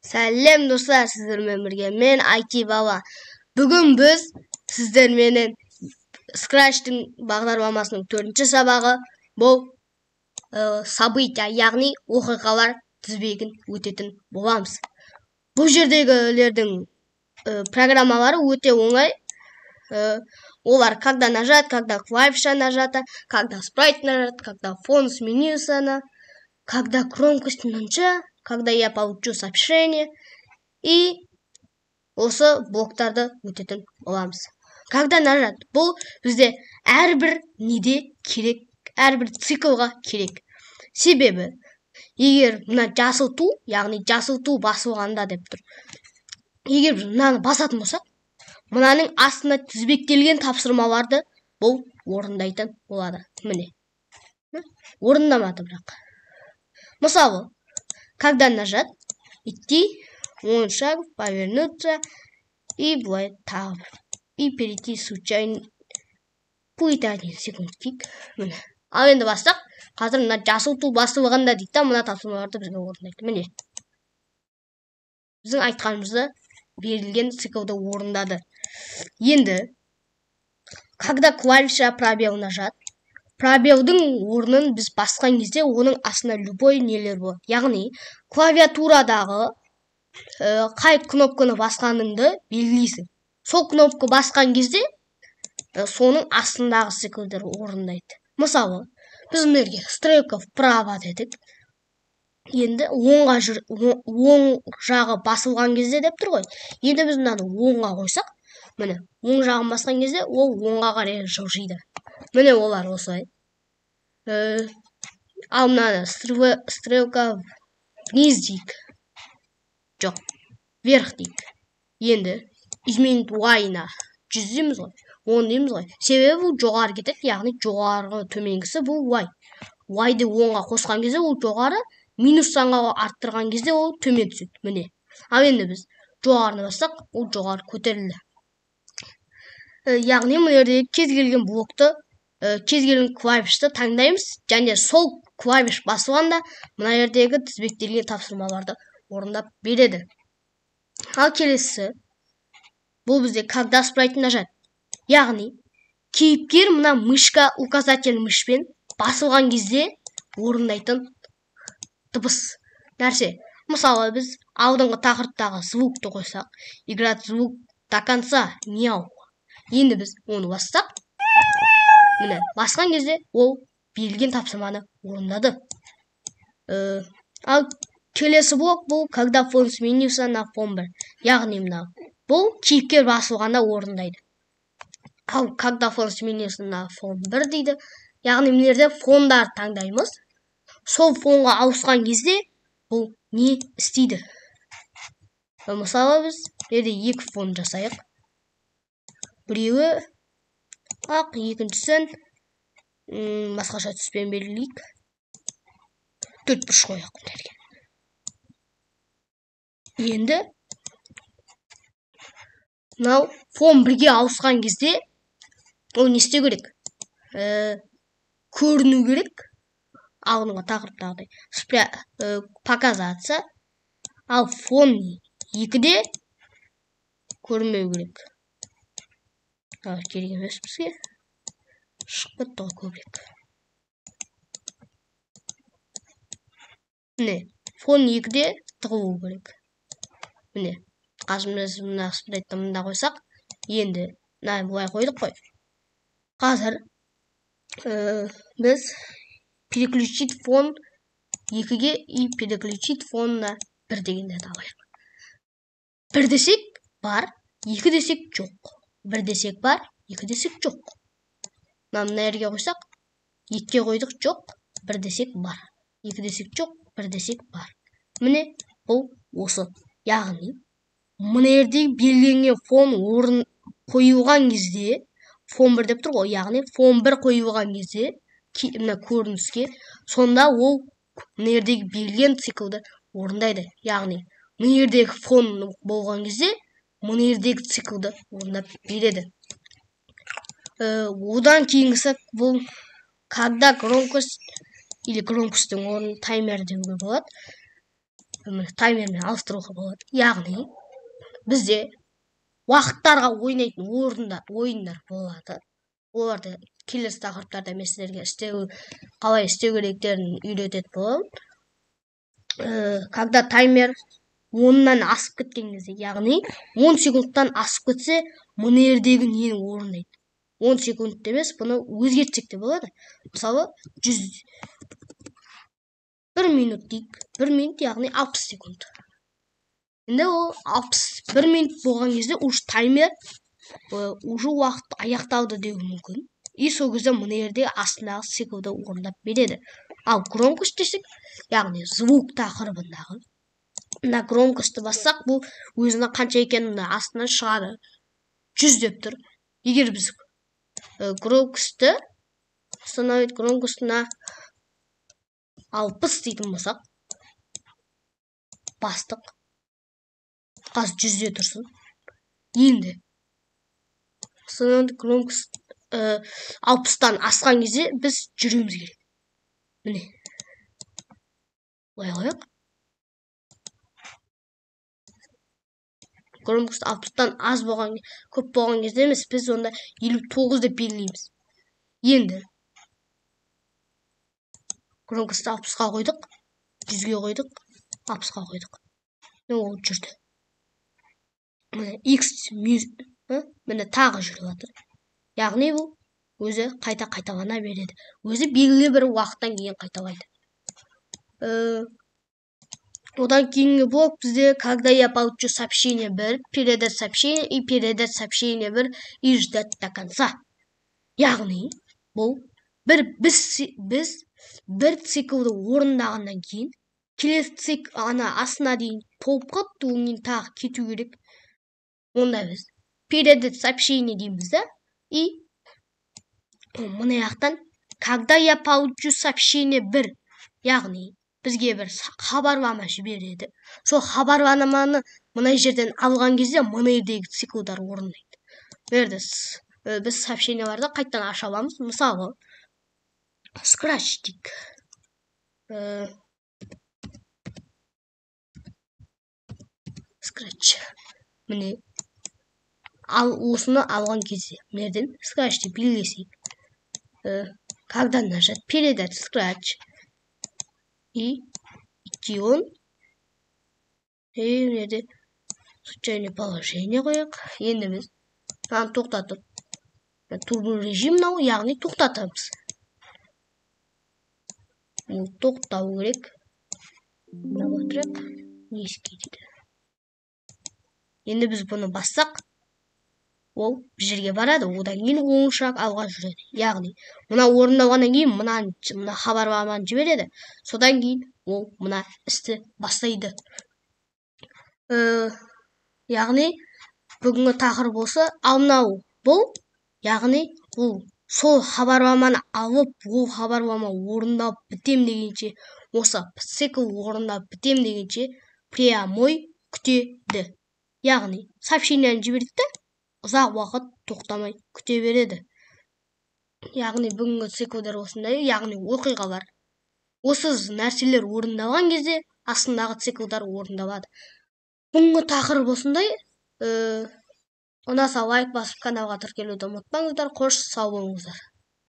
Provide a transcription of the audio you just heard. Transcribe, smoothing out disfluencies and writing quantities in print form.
Сәлем достар, сіздермен бірге мен IT Бала. Бүгін біз сіздерменен Scratch'тың бағдарламасының 4-ші сабағы бұл события, яғни оқиғалар тізбегін өтетін боламыз. Бұл жердегілердің программалары өте оңай. Олар когда нажать, когда клавиша нажата, когда спрайт нажат, когда фон сменился, когда громкость нажата, когда я получу сообщение, и осы блоктарды өтетін боламыз. Когда нажат, бұл бізде әрбір неде керек, әрбір циклға керек. Себебі, егер мына жасыл ту, яғни жасыл ту басылғанда деп тұр. Егер біз мынаны басатын болсақ, мынаның астына тізбектелген тапсырмаларды бұл орындайтын болады. Міне. Орындамады бірақ. Мысалы, когда нажать, идти, он шаг, повернуться и былай тағы бір. И перейти случайно. Будет 1 секундтик. Міне. Ал енді бастық, қазір мына жасыл ту басылғанда дейді, мына тапсырмаларды бізге орындайды. Міне. Біздің айтқанымызды берілген циклды орындады. Енді, когда клавиша пробел нажат, пробелдің орнын біз басқан кезде оның астына любой нелер болады. Яғни, клавиатурадағы қай кнопканы басқаныңды белгілейсің. Сол кнопка басқан кезде соның астындағы циклдер орындайды. Мысалы, біз мынерге стрелка вправо дедік. Енді оң жағы басылған кезде деп тұр ғой. Енді біз мынаны оңға қойсақ, міне, оң жағын басқан кезде ол оңға қарай жылжиды. Міне олар осылай. Ал мынаны стрелка вниз дейік. Жоқ, вверх дейік. Енді изменить y-на 100 дейміз ғой. 10 дейміз ғой. Себебі бұл жоғары кетеді, яғни жоғарғы төменгісі бұл y. Y-ды оңға қосқан кезде ол жоғары, минус санға арттырған кезде ол төмен түседі. Міне. Ал енді біз жоғарыны бассақ, ол жоғары көтерілді. Яғни мынерде кез келген блокты, кез келген клавишті таңдаймыз, және сол клавиш басылғанда мына жердегі тізбектелген тапсырмаларды орындап береді. Ал келесі, бұл бізде когда спрайт нажат. Яғни, кейіпкер мына мышка, указатель мышпен басылған кезде орындайтын дыбыс нәрсе. Мысалы, біз алдыңғы тақырыптағы звукты қойсақ, играть звук до конца, мяу. Енді біз оны бассақ, міне, басқан кезде ол берілген тапсырманы орындады. Ал келесі блок бұл когда фон сменился на фон 1. Яғни мына бұл кейіпкер басылғанда орындайды. Ал когда фон сменился на фон 1 дейді. Яғни мынерде фондар таңдаймыз. Сол фонға ауысқан кезде бұл не істейді? Мысалы, біз екі фон жасайық. Біреуі ақ, екіншісін басқаша түспен белгілейік. 4 бұрыш қояйық мынерге. Енді мынау фон 1-ге ауысқан кезде ол не істеу керек? Көріну керек. Алдыңғы тақырыптағыдай показаться. Ал фон 2-де көрінмеу керек. Керек емес бізге. Шығып кетті ғой көбірек. Міне, фон 2-де тығылу керек. Міне, қазір біз мына спрайтты мында қойсақ, енді бұлай қойдық қой. Қазір біз переключить фон 2-ге и переключить фон на 1 дегенде алайық. 1 десек бар, 2 десек жоқ. 1 десек бар, 2 десек жоқ. Мына жерге қойсақ, 2-ге қойдық жоқ, 1 десек бар. 2 десек жоқ, 1 десек бар. Міне, бұл осы. Яғни, мына жерде белгіленген фон орын қойылған кезде, фон 1 деп тұр ғой, яғни фон 1 қойылған кезде, мына көрініске, сонда ол мына жердегі берілген циклды орындайды. Яғни, мына жердегі фон болған кезде, мына жердегі циклды орындап береді. Одан кейінгісі бұл когда громкость или громкостьтің орнын таймер деуге болады. таймермен ауыстыруға болады. Яғни бізде уақыттарға ойнайтын ойындар болады. Оларды келесі тақырыптарда мен сіздерге қалай істеу керектерін үйрететін боламын. Когда таймер 10-нан асып кеткен кезде, яғни 10 секундтан асып кетсе, мына жердегі нені орындайды. 10 секунд емес, бұны өзгертсек те болады. Мысалы, 1 минут дейік. 1 минут, яғни 60 секунд. Енді ол 61 минут болған кезде таймер уже уақыт аяқталды деуі мүмкін. И сол кезде мына жерде астындағы циклды орындап береді. Ал громкость десек, яғни звук тақырыбындағы. Мына громкостьті бассақ, бұл өзінің қанша екенін астынан шығады. 100 деп тұр. Егер біз громкостьті установить громкостьна 60 дейтін болсақ, бастық. Қазір 100-де тұрсын. Енді громкость 60-тан асқан кезде біз жүреміз керек. Міне. Олай қояқ. Громкость 60-тан аз болған, көп болған кезде емес, біз онда 59 деп белгілейміз. Енді громкость 60-ға қойдық, 100-ге қойдық, 60-ға қойдық. Ол жүрді. Міне тағы жүріп жатыр. Яғни бұл өзі қайталана береді. Өзі белгілі бір уақыттан кейін қайталайды. Одан кейінгі блок бізде когда я получу сообщение 1, передать сообщение и передать сообщение 1 и ждать до конца. Яғни бұл біз бір циклді орындағаннан кейін келесі цикл астына дейін толып қалыпты, одан тағы кету керек. Онда біз передать сообщение дейміз да, и мына жақтан когда я получу сообщение 1, яғни бізге бір хабарлама жібереді. Сол хабарламаны мына жерден алған кезде мына жердегі циклдар орындайды. Біз сообщенияларды қайтадан аша аламыз. Мысалы, Scratch дейік. Scratch. Міне. Осыны алған кезде мерден Scratch'ті белгілесек. Когда нажать передать Scratch и идти он. Мерде случайное положение қояқ. Енді біз тоқтатып. Турбо режим мынау, яғни тоқтатамыз. Ол тоқтау керек. Не істейді? Енді біз бұны бассақ, ол бір жерге барады, одан кейін оңшырақ алға жүреді. Яғни, мына орындалғаннан кейін мына хабарламаны жібереді. Содан кейін ол мына істі бастайды. Яғни, бүгінгі тақырып болса, ал мынау бұл, яғни, бұл сол хабарламаны алып, ол хабарлама орындап бітем дегенше, осы цикл орындап бітем дегенше, прямой күтеді. Яғни, сообщениені жіберді, ұзақ уақыт тоқтамай күте береді. Яғни, бүгінгі циклдар осындай, яғни оқиғалар. Осы нәрселер орындалған кезде, астындағы циклдар орындалады. Бүгінгі тақырып осындай. Ұнаса лайк басып каналға тіркелуді ұмытпаңыздар. Қош, сау болыңыздар.